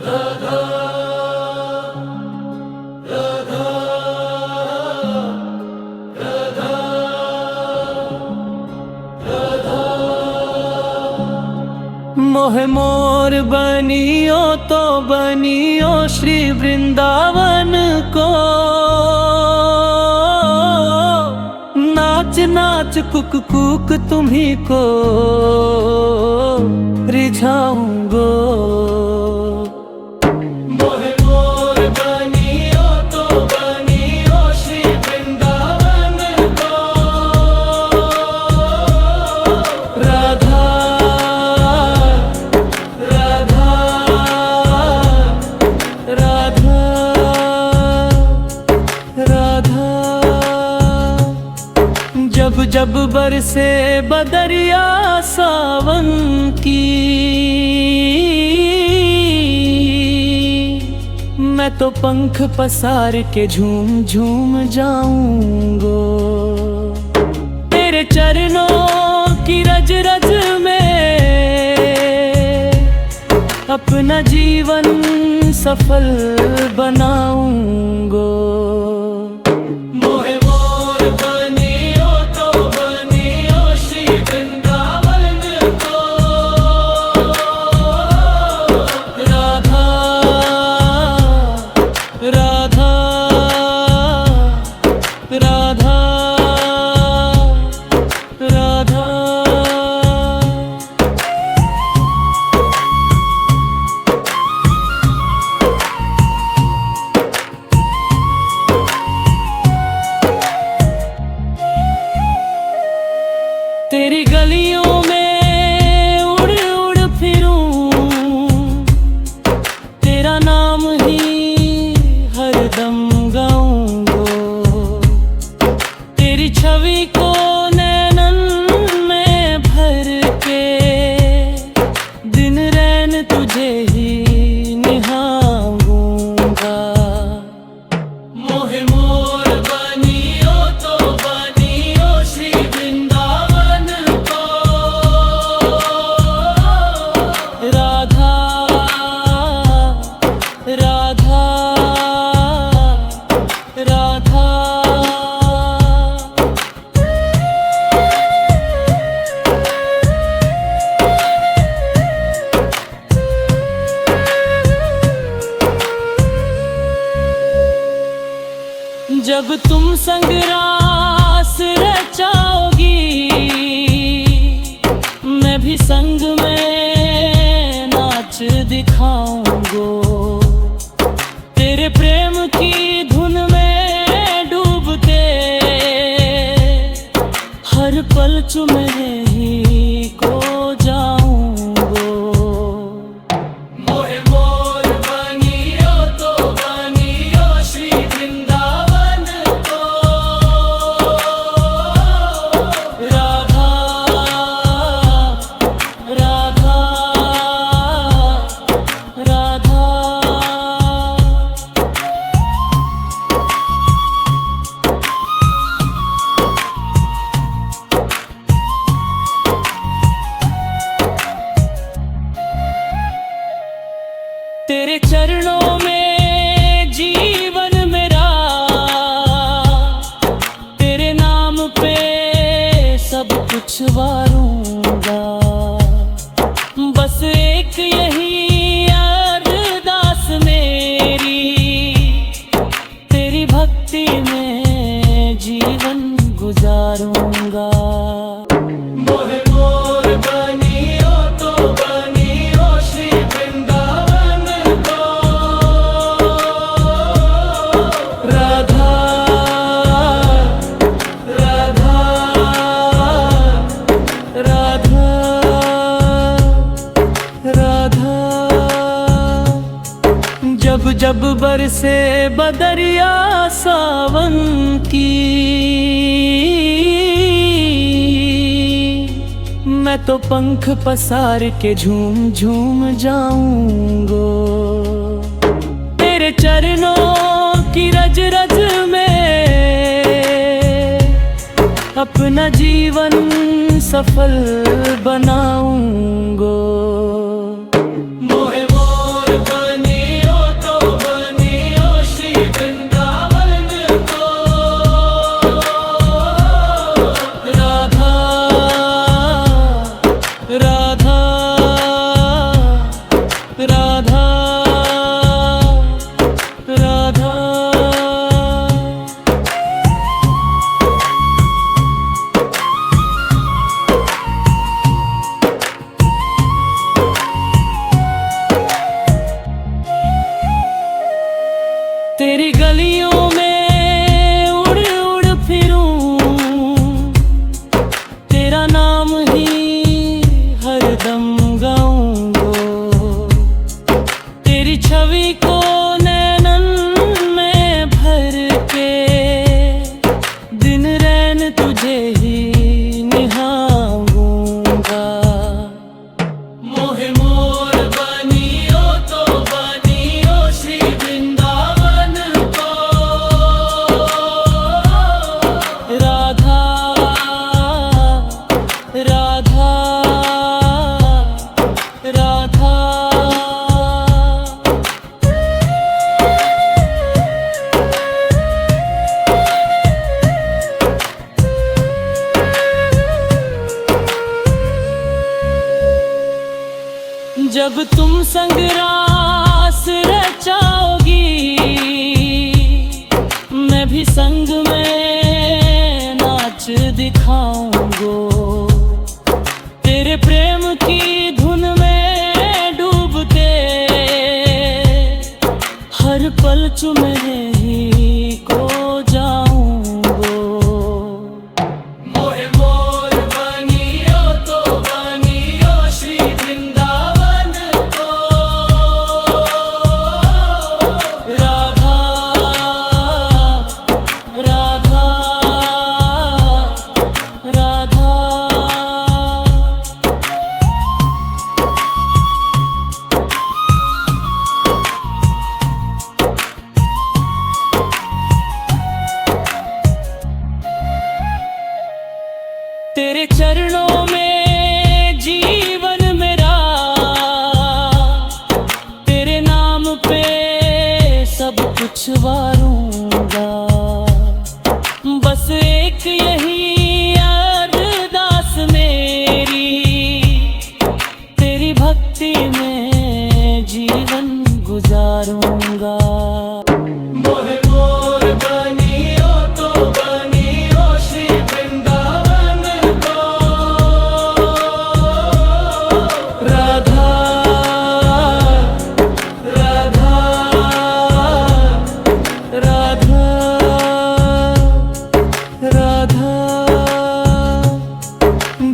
राधा राधा राधा राधा। मोहे मोर बनियो तो बनियो श्री वृंदावन को, नाच नाच कुक कुक तुम्ही को रिझाऊंगो। मोहे मोर बनियो तो बनियो श्री वृंदावन को, राधा राधा राधा राधा। जब जब बरसे बदरिया सावन की, मैं तो पंख पसार के झूम झूम जाऊंगो। तेरे चरणों की रज रज में अपना जीवन सफल बनाऊंगो। तेरी गलियों में उड़ उड़ फिरूं, तेरा नाम ही हरदम गाऊंगो। तेरी छवि को नैनन में भर के दिन रैन तुझे ही निहारूंगा। मोहे मोर बनियो तो बनियो श्री वृंदावन को, राधा राधा राधा। जब तुम संग रास रचाओगी, मैं भी संग में नाच दिखाऊंगो। तेरे प्रेम की धुन में डूबते हर पल चुमे ही को जाऊंगो। मोहे मोर बनियो तो बनियो श्री वृंदावन को, राधा राधा राधा। तेरे चरणों में जीवन मेरा, तेरे नाम पे सब कुछ वारूंगा। बस एक यही अरदास मेरी, तेरी भक्ति में जीवन गुजारूंगा। मोहे मोर बनियो तो बनियो श्री वृंदावन को, राधा राधा राधा राधा। जब जब बरसे बदरिया सावन की, मैं तो पंख पसार के झूम झूम जाऊंगो। तेरे चरणों की रज रज में अपना जीवन सफल बनाऊंगो। मोहे मोर बनियो राधा। जब तुम संग रास रचाओगी, मैं भी संग में नाच दिखाऊंगो। तेरे प्रेम की धुन में डूबते हर पल चुमे ही को जाऊंगो। मोहे मोर बनियो तो बनियो श्री वृंदावन को। राधा राधा राधा। तेरे चरणों में जीवन मेरा, तेरे नाम पे सब कुछ वारूंगा। बस एक यही अरदास मेरी, तेरी भक्ति में जीवन गुजारूंगा। मोहे मोर बनियो तो बनियो श्री वृंदावन को। राधा राधा राधा राधा।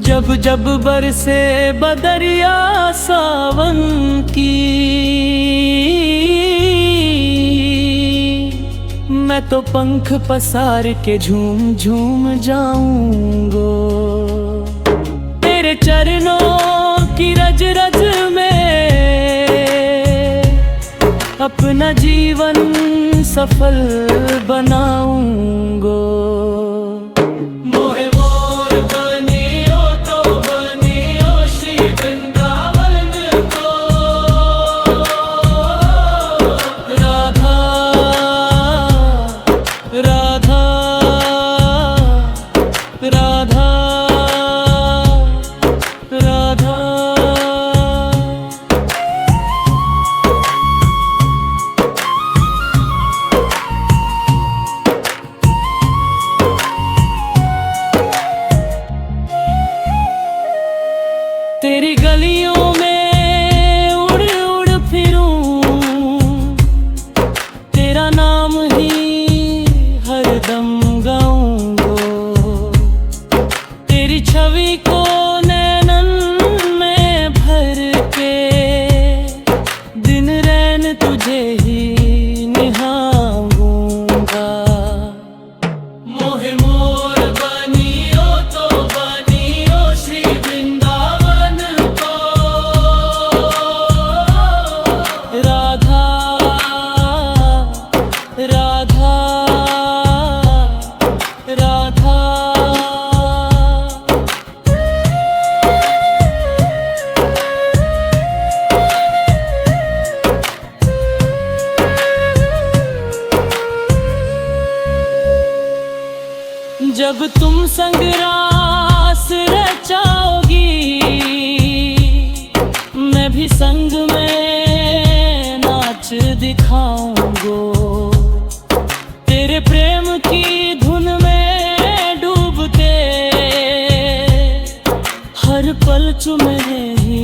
जब जब बरसे बदरिया सावन की, मैं तो पंख पसार के झूम झूम जाऊंगो। तेरे चरणों की रज रज में अपना जीवन सफल बनाऊंगो। मोहे मोर बनियो तो बनियो श्री वृंदावन को। राधा राधा राधा राधा। तेरी गलियों में उड़ उड़ फिरूं, तेरा नाम ही हरदम गाऊंगो। तेरी छवि को नैनन में भर के दिन रैन तुझे ही निहारूंगा। मोहे मोर बनियो तो बनियो श्री वृंदावन को। राधा राधा राधा। जब तुम संग रास रचाओगी, मैं भी संग में नाच दिखाऊंगो। तेरे प्रेम की धुन में डूबते हर पल चुमे ही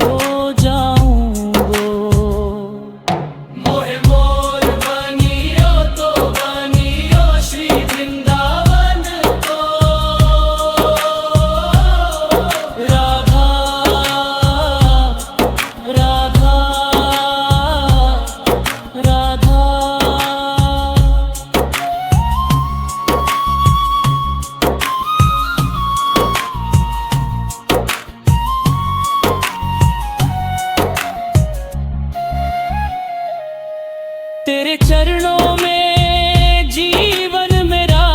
को जाऊंगो। मोहे मोर बनियो तो बनियो श्री वृंदावन को। राधा राधा राधा। तेरे चरणों में जीवन मेरा,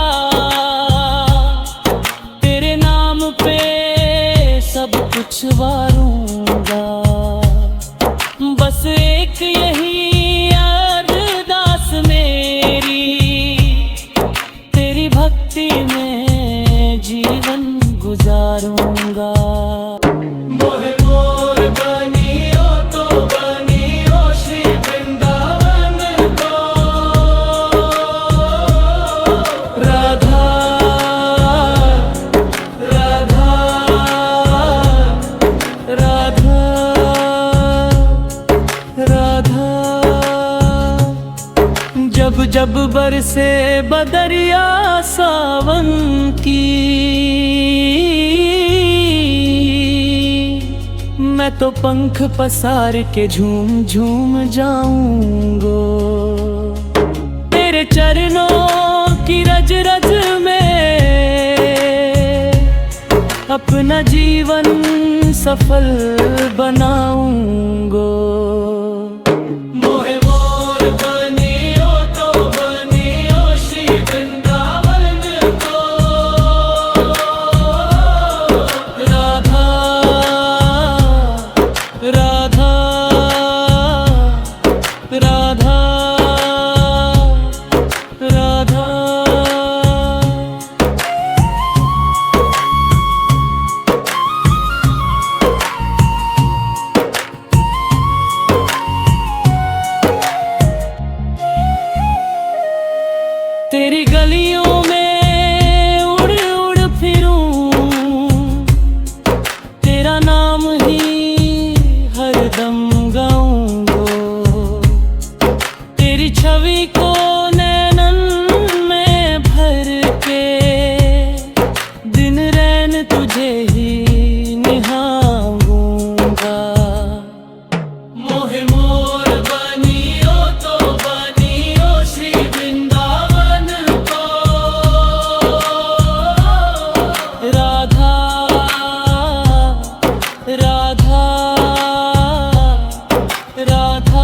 तेरे नाम पे सब कुछ वारूंगा। जब जब बरसे बदरिया सावन की, मैं तो पंख पसार के झूम झूम जाऊंगा। तेरे चरणों की रज रज में अपना जीवन सफल बनाऊंगा। राधा राधा राधा। तेरी गलियों में उड़ उड़ फिरूं, तेरा नाम ही हरदम गाऊंगा। तेरी छवि को नैनन में भर के दिन रैन तुझे ही निहारूंगा। मोहे मोर बनियो तो बनियो श्री वृंदावन को। राधा राधा राधा।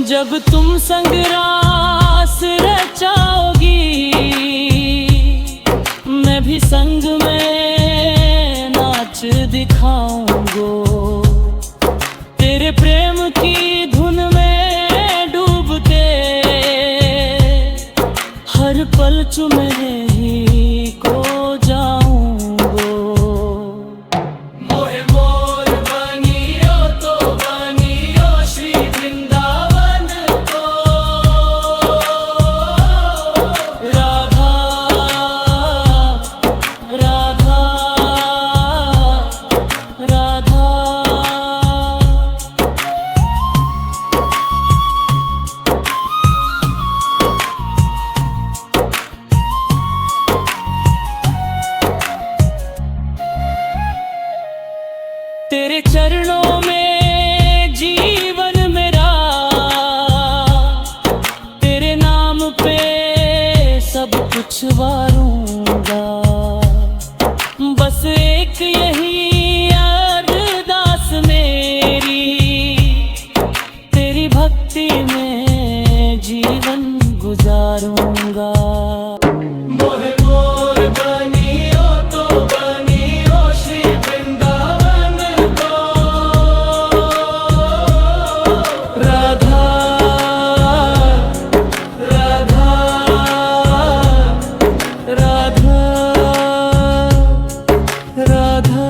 जब तुम संग रास रचाओगी, मैं भी संग में नाच दिखाऊंगा। तेरे प्रेम की धुन में डूब के हर पल चुमे ही को जाऊंगा। मोहे मोर बनियो तो बनियो श्री वृंदावन को। राधा राधा राधा। तेरे चरणों में जीवन मेरा, तेरे नाम पे सब कुछ वारूंगा। बस एक यही अरदास मेरी, तेरी भक्ति में जीवन गुजारूंगा। मोहे मोर बनियो तो बनियो श्री वृंदावन को। राधा राधा राधा राधा।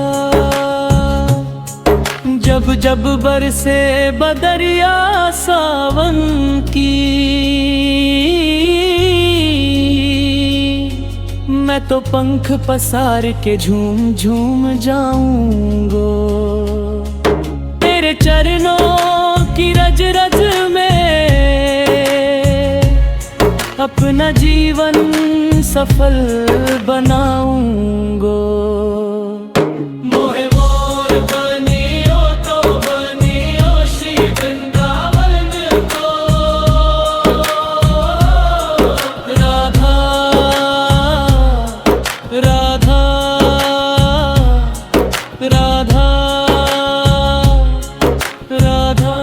जब जब बरसे बदरिया सावन की, मैं तो पंख पसार के झूम झूम जाऊंगा। तेरे चरणों की रज रज में अपना जीवन सफल बनाऊंगा। मोहे मोर बनियो तो बनियो श्री वृंदावन को। राधा राधा राधा राधा।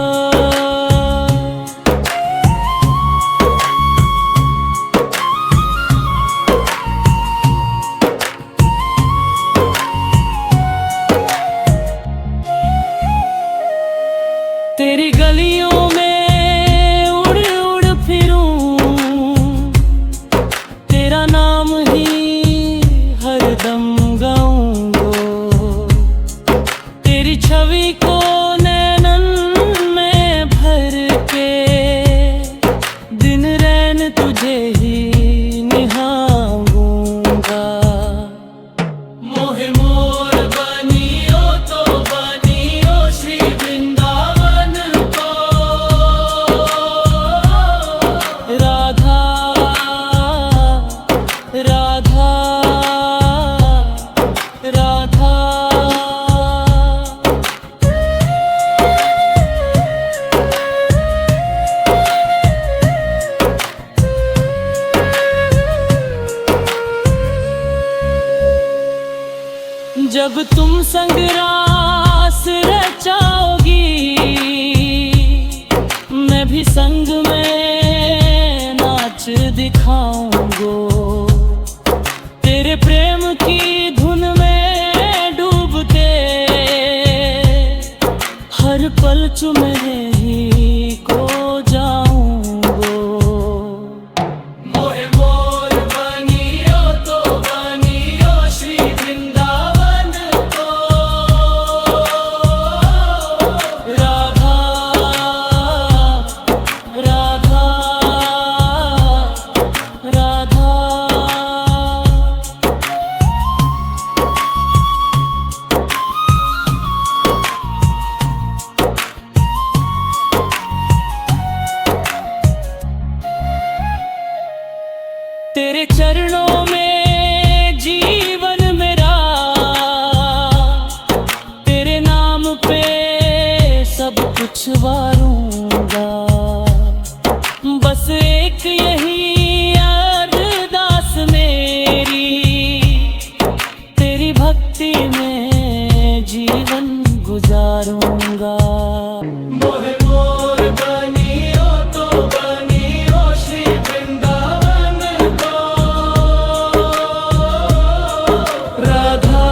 जब तुम संग रास रचाओगी, मैं भी संग में नाच दिखाऊंगो। तेरे प्रेम की धुन में डूबते हर पल चुमे ही को जाऊंगो। मोहे मोर बनियो तो बनियो श्री वृंदावन को। राधा राधा राधा। तेरे चरणों में जीवन मेरा, तेरे नाम पे सब कुछ वारूंगा। बस एक यही अरदास मेरी, तेरी भक्ति में जीवन गुजारूंगा। मोहे मोर बनियो तो बनियो श्री वृंदावन को। राधा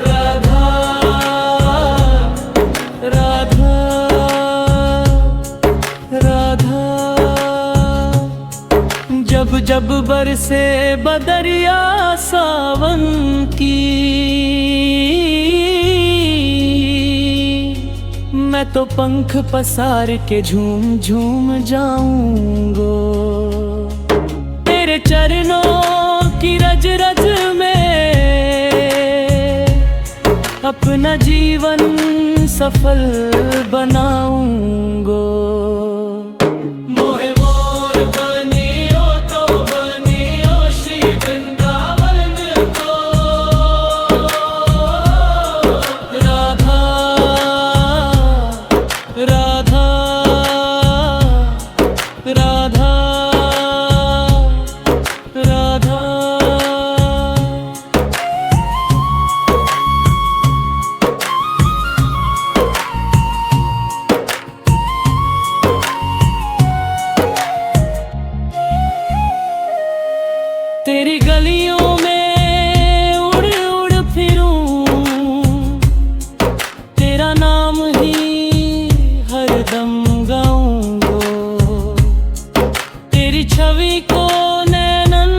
राधा राधा राधा। जब जब बरसे बदरिया सावन की, मैं तो पंख पसार के झूम झूम जाऊंगो। तेरे चरणों की रज रज में अपना जीवन सफल बनाऊंगो। मोहे मोर बनियो तो बनियो श्री वृंदावन को। राधा राधा राधा राधा। तेरी गलियों में उड़ उड़ फिरूं, तेरा नाम ही हरदम गाऊंगो। तेरी छवि को नैनन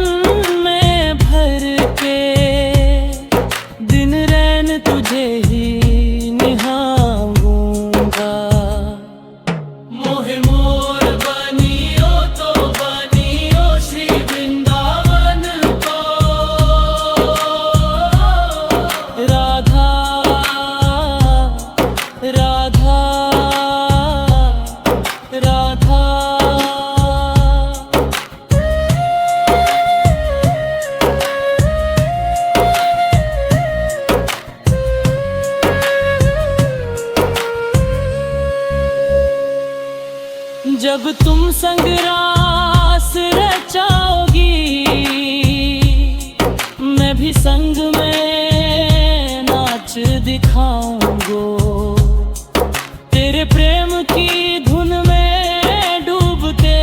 में भर के दिन रैन तुझे ही निहारूंगा। मोहे मोर बनियो तो बनियो श्री वृंदावन को। राधा राधा राधा। जब तुम संग रास रचाओगी, मैं भी संग में नाच दिखाऊंगो। तेरे प्रेम की धुन में डूबते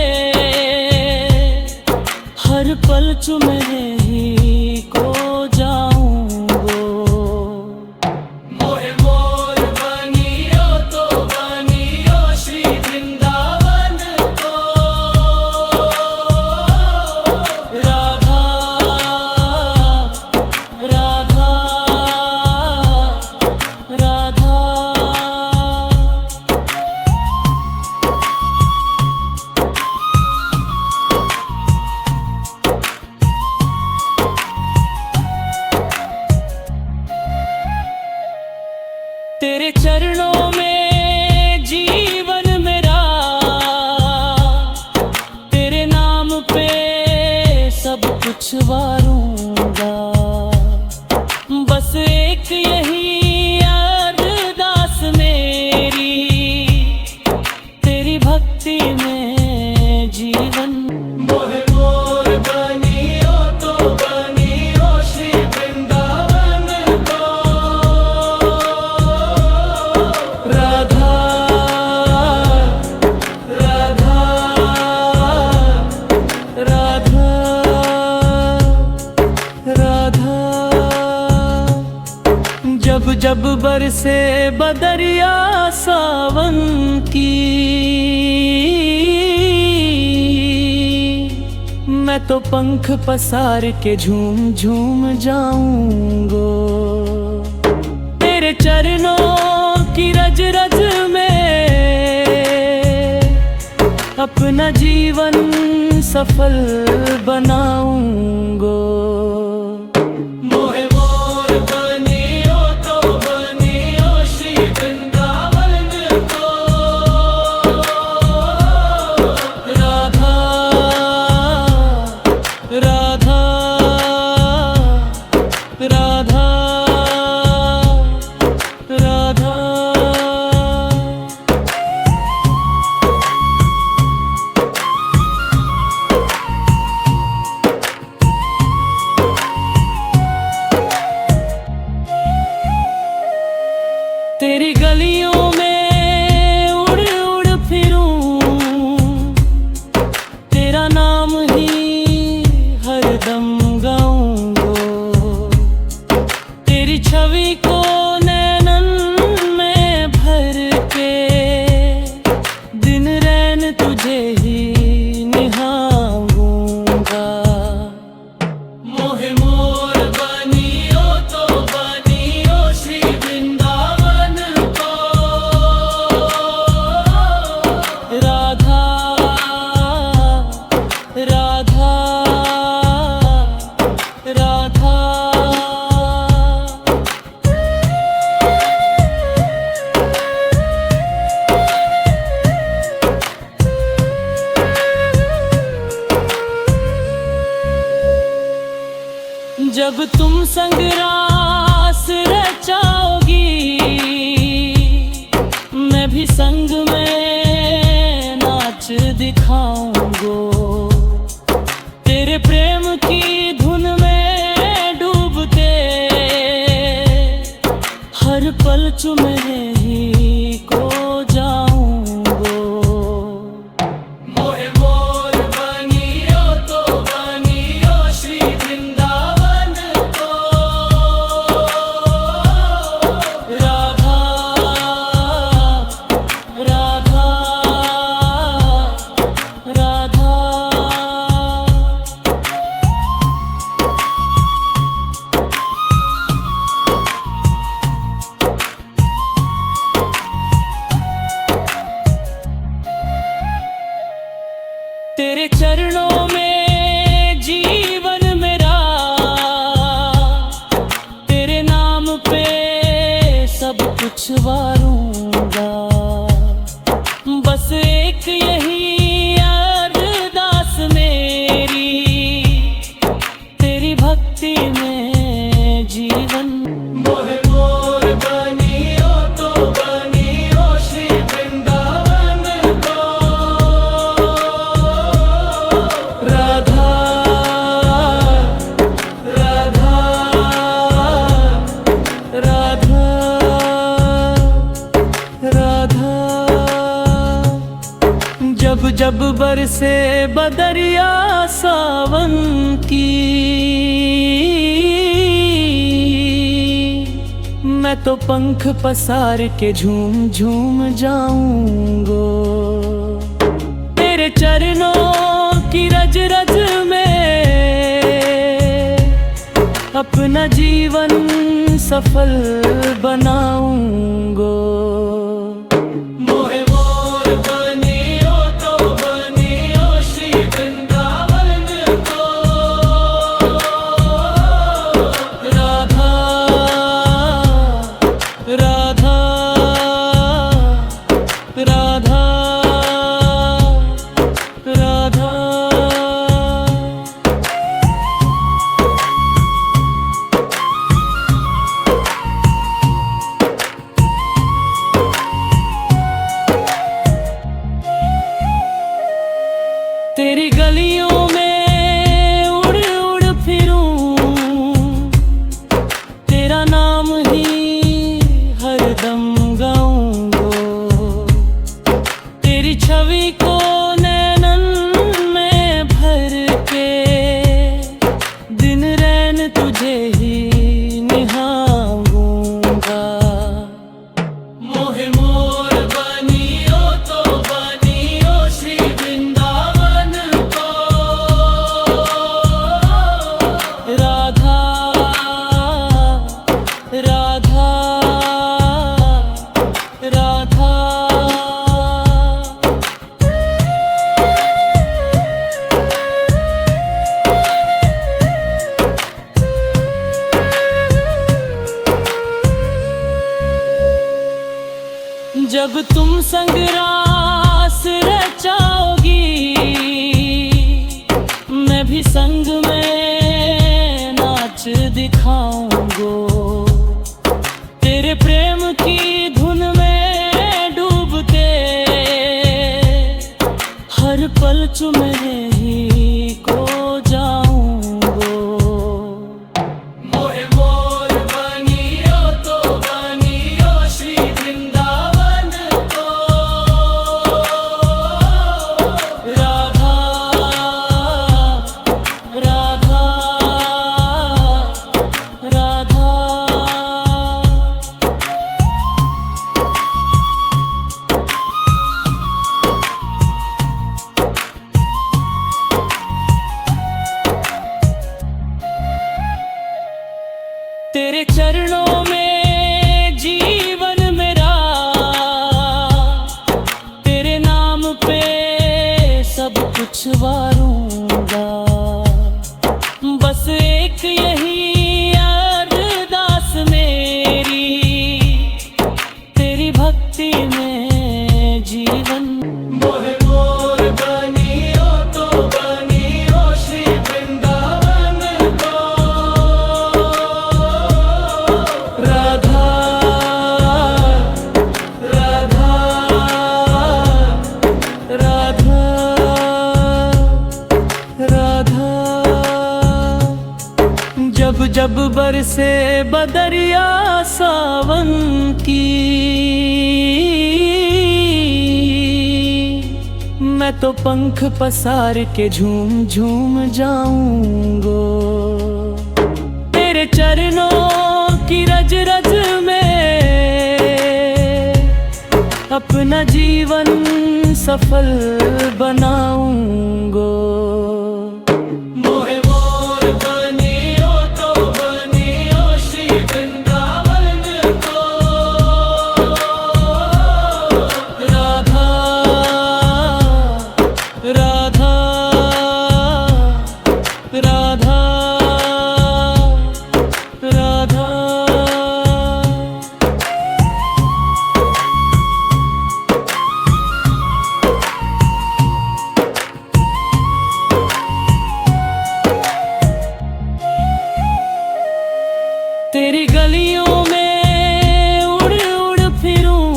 हर पल चुमे ही को जाऊंगो। मोहे मोर बनियो तो बनियो श्री वृंदावन को। राधा राधा राधा। जब बरसे बदरिया सावन की, मैं तो पंख पसार के झूम झूम जाऊंगो। तेरे चरणों की रज रज में अपना जीवन सफल बनाऊंगो। तेरी गलियों में उड़ उड़ फिरूं, तेरा नाम ही हरदम गाऊंगो। तेरी छवि को नैनन में भर के दिन रैन तुझे ही निहारूंगा। मोहे मोर बनियो तो बनियो श्री वृंदावन को, राधा राधा राधा। जब तुम संग रास रचाओगी, मैं भी संग में नाच दिखाऊंगो। तेरे प्रेम की धुन में डूबते हर पल चुमे ही को जाऊंगो। मोहे मोर बनियो तो बनियो श्री वृंदावन को, राधा राधा राधा। तेरे चरणों में जीवन मेरा, तेरे नाम पे सब कुछ वारूंगा। बस एक यही अरदास मेरी, तेरी भक्ति में जीवन। मोहे मोर बनियो तो बनियो श्री वृंदावन को, राधा राधा राधा राधा। जब जब बरसे बदरिया सावन की, मैं तो पंख पसार के झूम झूम जाऊंगो। तेरे चरणों की रज रज में अपना जीवन सफल बनाऊंगो। मोहे मोर बनियो तो बनियो श्री वृंदावन को, राधा राधा राधा राधा। तेरी गलियों में उड़ उड़ फिरूं, तेरा नाम ही हरदम गाऊंगो। तेरी छवि को नैनन में भर के दिन रैन तुझे ही निहारूंगा। तुम संग रास रचाओगी, मैं भी संग में नाच दिखाऊंगो। तेरे प्रेम की धुन में डूबते हर पल चुमे ही को जाऊंगो। मोहे मोर बनियो तो बनियो श्री वृंदावन को, राधा राधा राधा। तेरे चरणों में जीवन मेरा, तेरे नाम पे सब कुछ वारूंगा। बस एक यही अरदास मेरी, तेरी भक्ति में जीवन। मोहे मोर बनियो तो बनियो श्री वृंदावन को, राधा राधा राधा राधा। जब जब बरसे बदरिया सावन की, मैं तो पंख पसार के झूम झूम जाऊंगो। तेरे चरणों की रज रज में अपना जीवन सफल बनाऊंगो। मोहे मोर बनियो तो बनियो श्री वृंदावन को, राधा राधा राधा राधा। तेरी गलियों में उड़ उड़ फिरूं,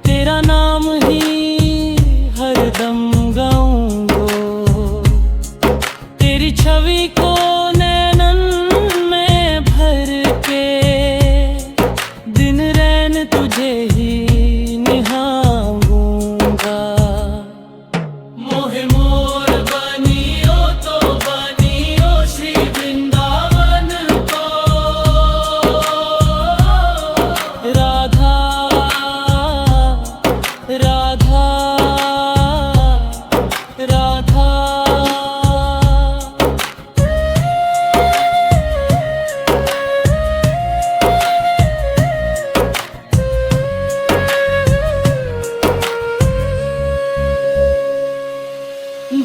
तेरा नाम ही हरदम गाऊंगो। तेरी छवि को नैनन में भर के दिन रैन तुझे ही निहारूंगा। मोहे मोर बनियो तो बनियो श्री वृंदावन को, राधा राधा राधा।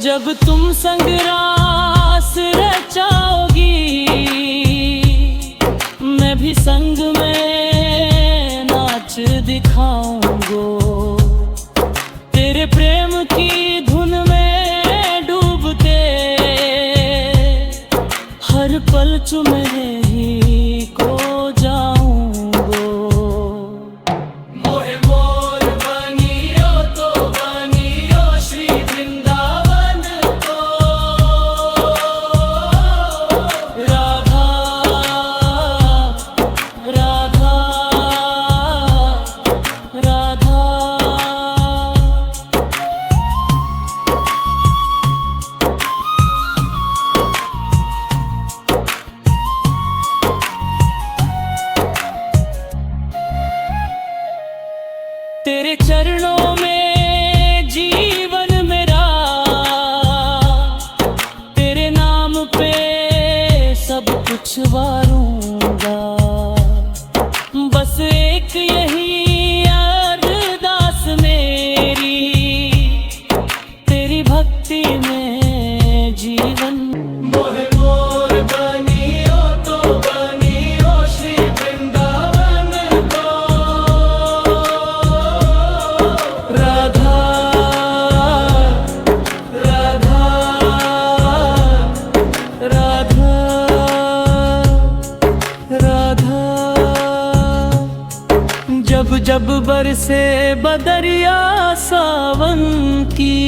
जब तुम संग रास रचाओगी, मैं भी संग में नाच दिखाऊंगो। तेरे प्रेम की धुन में डूबते हर पल चुमे ही को जाऊंगो। मोहे मोर बनियो तो बनियो श्री वृंदावन को, राधा राधा राधा। तेरे चरणों में जीवन मेरा, तेरे नाम पे सब कुछ वारूंगा। बस एक यही अरदास मेरी, तेरी भक्ति में जीवन। मोहे मोर बनियो तो बनियो श्री वृंदावन को, बरसे बदरिया सावन की,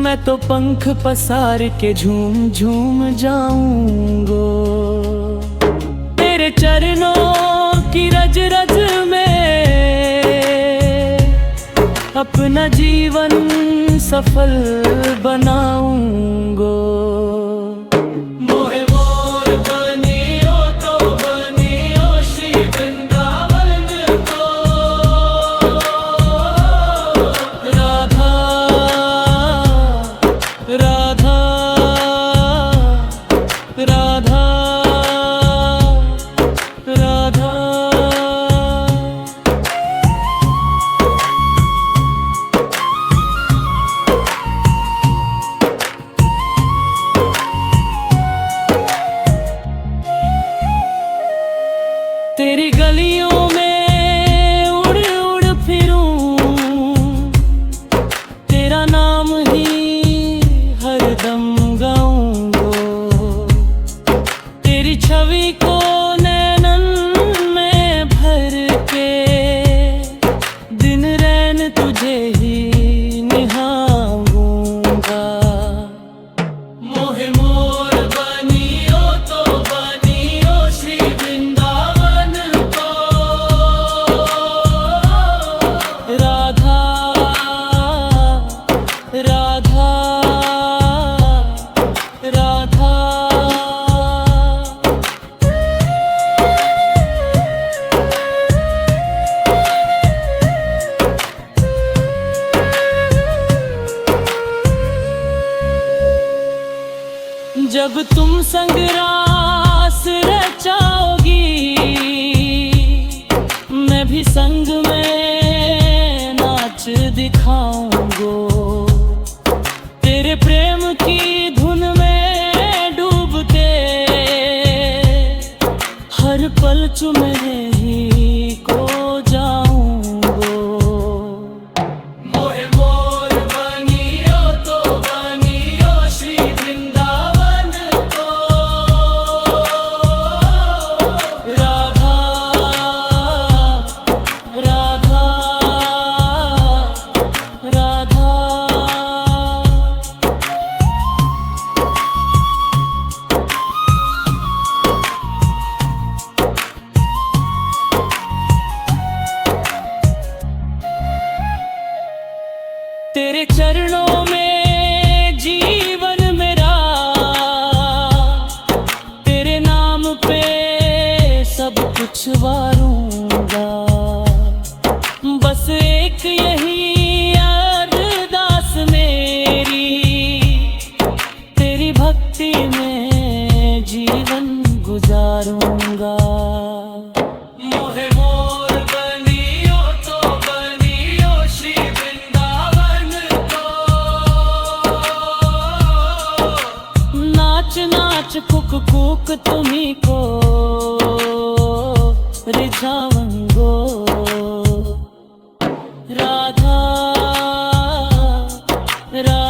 मैं तो पंख पसार के झूम झूम जाऊंगा। तेरे चरणों की रज रज में अपना जीवन सफल बनाऊंगा। मोहे मोर बनियो तो बनियो श्री वृंदावन को, राधा राधा राधा राधा। तेरी गलियों में उड़ उड़ फिरूं, तेरा नाम ही हरदम गाऊंगा। तेरी छवि को नैनन में भर के दिन रैन तुझे ही निहारूंगा। मोहे मोर बनियो तो बनियो श्री वृंदावन को, राधा राधा राधा। जब तुम संग रास रचाओगी, मैं भी संग में नाच दिखाऊंगा। तेरे प्रेम की धुन में डूब के हर पल चुमे ही को जाऊंगा। मोहे मोर बनियो तो बनियो श्री वृंदावन को, राधा राधा राधा। तेरे चरणों में जीवन मेरा, तेरे नाम पे सब कुछ वारूंगा। बस एक यही अरदास मेरी, तेरी भक्ति में जीवन गुजारूंगा। मोहे मोर बनियो तो बनियो श्री वृंदावन को, नाच नाच कुक कुक तुम्ही को रिझाऊंगा। राधा राधा।